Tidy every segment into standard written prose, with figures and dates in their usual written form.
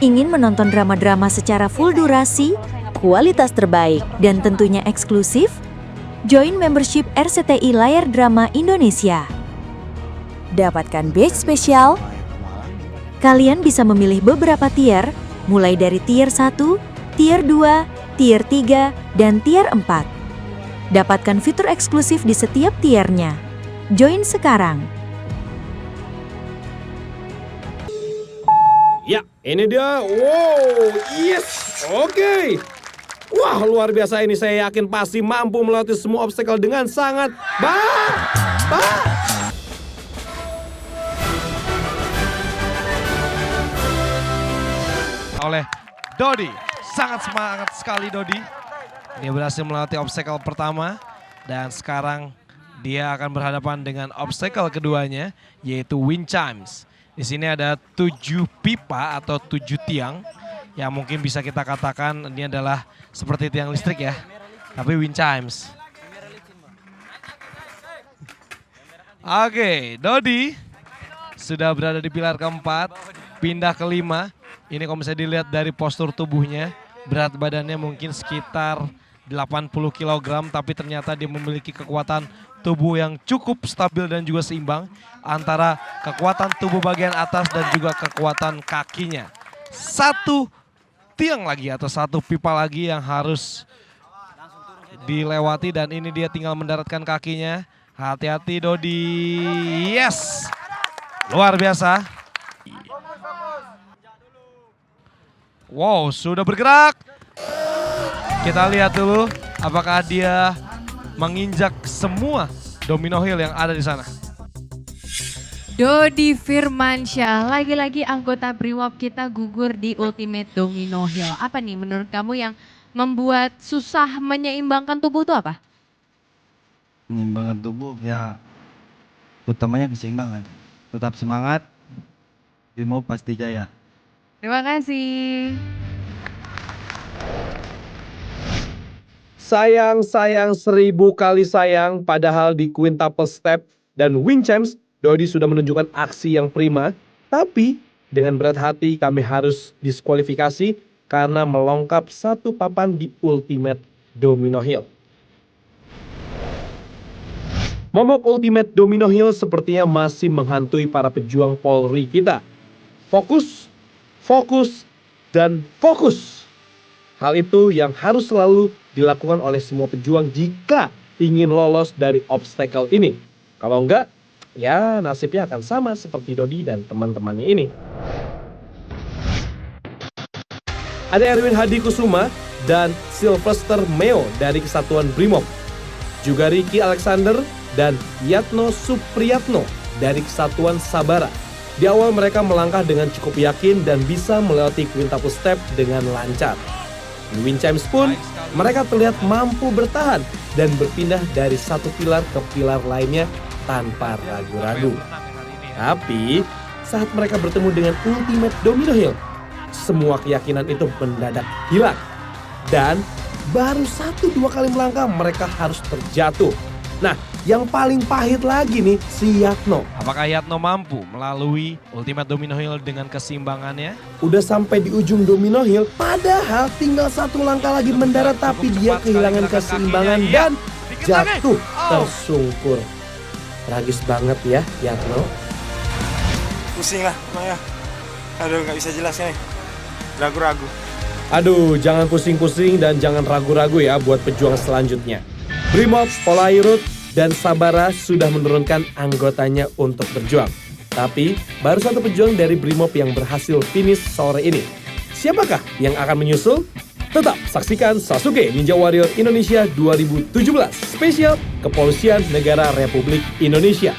Ingin menonton drama-drama secara full durasi, kualitas terbaik, dan tentunya eksklusif? Join membership RCTI Layar Drama Indonesia. Dapatkan badge spesial. Kalian bisa memilih beberapa tier, mulai dari tier 1, tier 2, tier 3, dan tier 4. Dapatkan fitur eksklusif di setiap tiernya. Join sekarang. Ya, ini dia. Wow, yes, oke. Wah, luar biasa ini. Saya yakin pasti mampu melewati semua obstacle dengan sangat oleh Dodi. Sangat semangat sekali Dodi. Dia berhasil melewati obstacle pertama dan sekarang dia akan berhadapan dengan obstacle keduanya yaitu wind chimes. Di sini ada 7 pipa atau 7 tiang yang mungkin bisa kita katakan ini adalah seperti tiang listrik ya. Tapi wind chimes. Oke, Dodi sudah berada di pilar keempat, pindah ke 5. Ini kalau misalnya dilihat dari postur tubuhnya, berat badannya mungkin sekitar 80 kg, tapi ternyata dia memiliki kekuatan tubuh yang cukup stabil dan juga seimbang antara kekuatan tubuh bagian atas dan juga kekuatan kakinya. Satu tiang lagi atau satu pipa lagi yang harus dilewati dan ini dia tinggal mendaratkan kakinya. Hati-hati Dodi. Yes. Luar biasa. Wow, sudah bergerak. Kita lihat dulu apakah dia menginjak semua domino hill yang ada di sana. Dodi Firmansyah, lagi-lagi anggota Brimob kita gugur di Ultimate Domino Hill. Apa nih menurut kamu yang membuat susah menyeimbangkan tubuh itu apa? Menyeimbangkan tubuh ya utamanya keseimbangan. Tetap semangat, Brimob pasti jaya. Terima kasih. sayang 1000 kali sayang, padahal di quintuple step dan wind chimes, Dodi sudah menunjukkan aksi yang prima. Tapi dengan berat hati kami harus diskualifikasi karena melongkap satu papan di Ultimate Domino Hill. Momok Ultimate Domino Hill sepertinya masih menghantui para pejuang Polri kita. Fokus, fokus, dan fokus. Hal itu yang harus selalu dilakukan oleh semua pejuang jika ingin lolos dari obstacle ini. Kalau enggak, ya nasibnya akan sama seperti Dodi dan teman-temannya ini. Ada Erwin Hadi Kusuma dan Sylvester Meo dari Kesatuan Brimob. Juga Ricky Alexander dan Yatno Supriyatno dari Kesatuan Sabara. Di awal mereka melangkah dengan cukup yakin dan bisa melewati quintuple step dengan lancar. Di wind chimes pun mereka terlihat mampu bertahan dan berpindah dari satu pilar ke pilar lainnya tanpa ragu-ragu. Tapi saat mereka bertemu dengan Ultimate Domino Hill, semua keyakinan itu mendadak hilang. Dan baru 1-2 kali melangkah mereka harus terjatuh. Nah, yang paling pahit lagi nih si Yatno. Apakah Yatno mampu melalui Ultimate Domino Hill dengan keseimbangannya? Udah sampai di ujung Domino Hill, padahal tinggal satu langkah lagi mendarat, tapi dia kehilangan keseimbangan dan jatuh tersungkur. Tragis banget ya Yatno. Pusing lah, Maya. Aduh, nggak bisa jelasnya nih. Ragu-ragu. Aduh, jangan pusing-pusing dan jangan ragu-ragu ya buat pejuang selanjutnya. Brimob, Polairut, dan Sabara sudah menurunkan anggotanya untuk berjuang. Tapi baru satu pejuang dari Brimob yang berhasil finish sore ini. Siapakah yang akan menyusul? Tetap saksikan Sasuke Ninja Warrior Indonesia 2017 spesial Kepolisian Negara Republik Indonesia.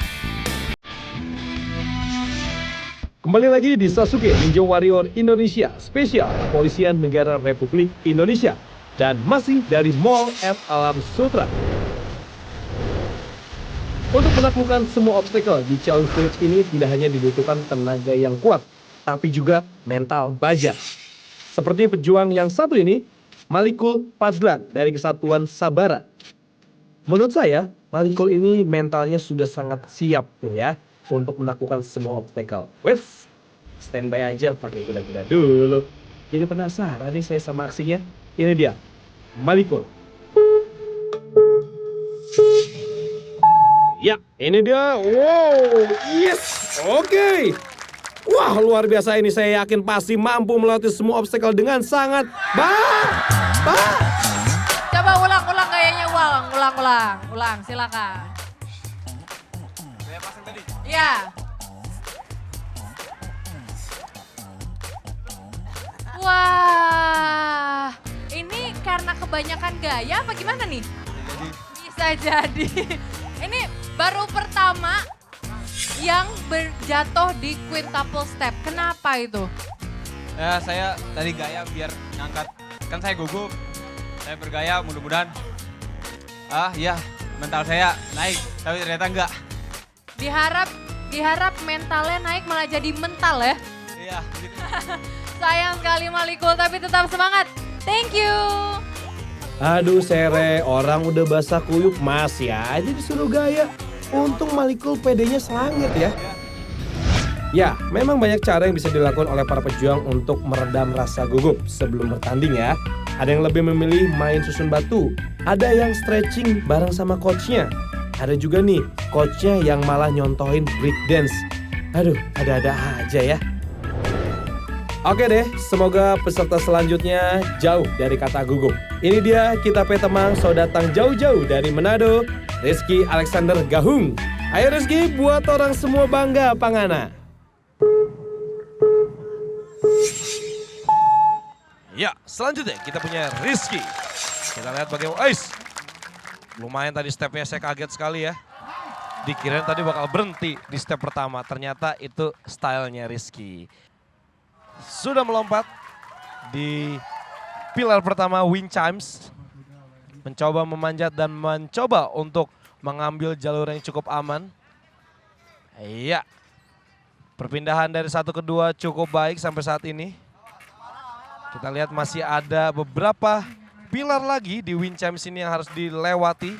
Kembali lagi di Sasuke Ninja Warrior Indonesia spesial Kepolisian Negara Republik Indonesia. Dan masih dari Mall at Alam Sutra. Untuk menaklukkan semua obstacle di challenge stage ini tidak hanya dibutuhkan tenaga yang kuat, tapi juga mental baja. Seperti pejuang yang satu ini, Malikul Fadlan dari Kesatuan Sabara. Menurut saya, Malikul ini mentalnya sudah sangat siap ya untuk menaklukkan semua obstacle. Wes, standby aja pakai kuda-kuda dulu. Jadi penasaran nih saya sama aksinya. Ini dia, Malikul. Ya, ini dia. Wow, yes, oke. Wah, luar biasa ini. Saya yakin pasti mampu melewati semua obstacle dengan sangat Coba ulang gayanya, ulang, silakan. Iya. Wah, ini karena kebanyakan gaya apa gimana nih? Bisa jadi. Ini baru pertama yang berjatuh di quintuple step. Kenapa itu? Ya, saya tadi gaya biar ngangkat, kan saya gugup, saya bergaya mudah-mudahan. Ya, mental saya naik, tapi ternyata enggak. Diharap mentalnya naik malah jadi mental ya. Iya, gitu. Sayang sekali Malikul, tapi tetap semangat. Thank you. Aduh Sere, orang udah basah kuyup masih aja disuruh gaya. Untung Malikul pedenya selangit ya. Ya, memang banyak cara yang bisa dilakukan oleh para pejuang untuk meredam rasa gugup sebelum bertanding ya. Ada yang lebih memilih main susun batu, ada yang stretching bareng sama coachnya. Ada juga nih, coachnya yang malah nyontohin break dance. Aduh, ada-ada aja ya. Oke deh, semoga peserta selanjutnya jauh dari kata gugup. Ini dia kita Petemang, so datang jauh-jauh dari Manado, Rizky Alexander Gahung. Ayo Rizky, buat orang semua bangga Pangana. Ya, selanjutnya kita punya Rizky. Kita lihat bagaimana. Lumayan tadi stepnya, saya kaget sekali ya. Dikirain tadi bakal berhenti di step pertama, ternyata itu stylenya Rizky. Sudah melompat di pilar pertama wind chimes. Mencoba memanjat dan mencoba untuk mengambil jalur yang cukup aman. Iya. Perpindahan dari satu ke dua cukup baik sampai saat ini. Kita lihat masih ada beberapa pilar lagi di wind chimes ini yang harus dilewati.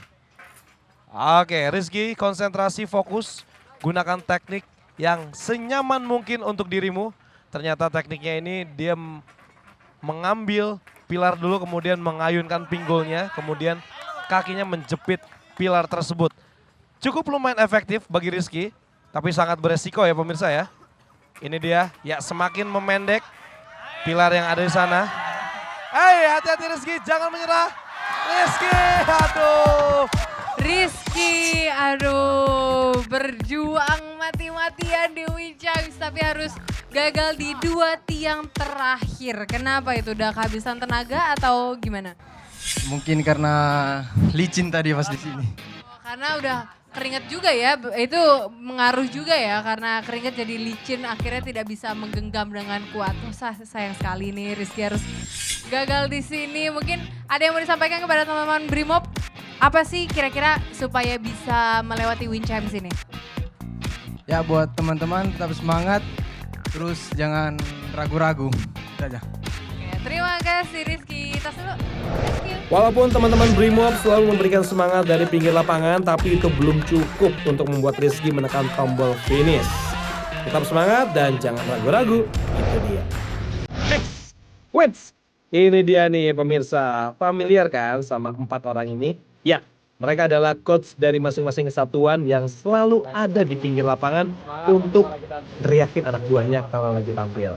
Oke, Rizky konsentrasi, fokus. Gunakan teknik yang senyaman mungkin untuk dirimu. Ternyata tekniknya ini dia mengambil pilar dulu, kemudian mengayunkan pinggulnya, kemudian kakinya menjepit pilar tersebut. Cukup lumayan efektif bagi Rizky, tapi sangat beresiko ya pemirsa ya. Ini dia, ya semakin memendek pilar yang ada di sana. Hati-hati Rizky, jangan menyerah. Rizky, aduh, berjuang mati-matian di wind chimes tapi harus gagal di 2 tiang terakhir. Kenapa itu? Udah kehabisan tenaga atau gimana? Mungkin karena licin tadi pas di sini. Karena udah keringet juga ya, itu mengaruh juga ya karena keringet jadi licin akhirnya tidak bisa menggenggam dengan kuat. Sayang sekali nih Rizky harus gagal di sini. Mungkin ada yang mau disampaikan kepada teman-teman Brimob? Apa sih kira-kira supaya bisa melewati wind chimes ini? Ya buat teman-teman tetap semangat, terus jangan ragu-ragu. Itu aja. Oke, terima kasih Rizky. Tas dulu. Thank you. Walaupun teman-teman Brimob selalu memberikan semangat dari pinggir lapangan, tapi itu belum cukup untuk membuat Rizky menekan tombol finish. Tetap semangat dan jangan ragu-ragu. Itu dia. Next. Ini dia nih pemirsa. Familiar kan sama 4 orang ini? Ya, mereka adalah coach dari masing-masing kesatuan yang selalu ada di pinggir lapangan untuk teriakin anak buahnya kalau lagi tampil.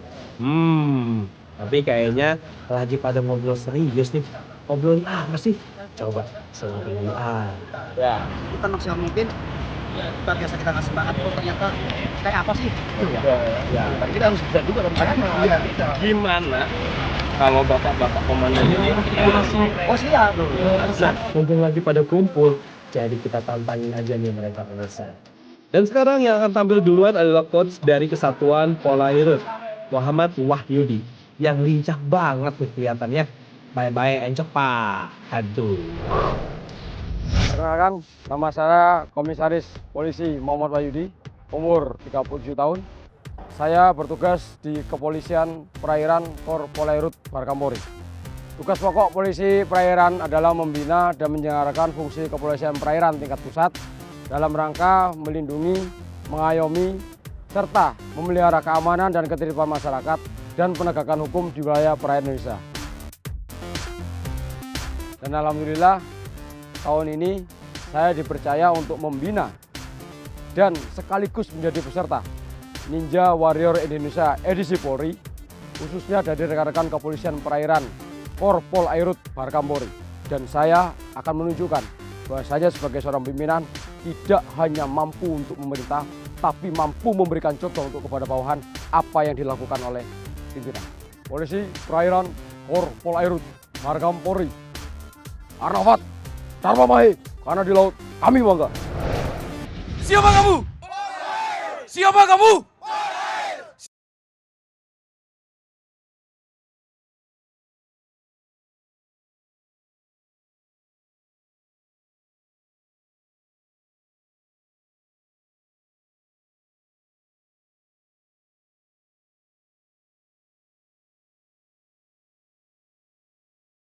Tapi kayaknya lagi pada ngobrol serius nih. Ngobrolin apa sih? Coba seru ya. Kita maksimal mungkin luar biasa kita ngasih semangat kok ternyata kayak apa sih? Ya. Tapi kita harus bisa juga dong. Gimana kalau bapak-bapak komandan ini Oh siap. Nah, mumpung lagi pada kumpul, jadi kita tantangin aja nih mereka pemirsa. Dan sekarang yang akan tampil duluan adalah coach dari Kesatuan Polairut, Muhammad Wahyudi, yang lincah banget nih kelihatannya. Bye-bye encok pak. Aduh. Perkenalkan, nama saya Komisaris Polisi Muhammad Wahyudi, umur 37 tahun. Saya bertugas di Kepolisian Perairan Kor Polairut Barkampori. Tugas pokok polisi perairan adalah membina dan menyelenggarakan fungsi kepolisian perairan tingkat pusat dalam rangka melindungi, mengayomi, serta memelihara keamanan dan ketertiban masyarakat dan penegakan hukum di wilayah perairan Indonesia. Dan alhamdulillah tahun ini saya dipercaya untuk membina dan sekaligus menjadi peserta Ninja Warrior Indonesia edisi Polri, khususnya dari rekan-rekan kepolisian perairan Korpol Airut Barkampori. Dan saya akan menunjukkan bahwasanya sebagai seorang pimpinan tidak hanya mampu untuk memerintah, tapi mampu memberikan contoh untuk kepada bawahan apa yang dilakukan oleh pimpinan. Polisi Perairan Korpol Airut Barkampori, Arafat Dharma Mahe, karena di laut kami bangga. Siapa kamu? Siapa kamu?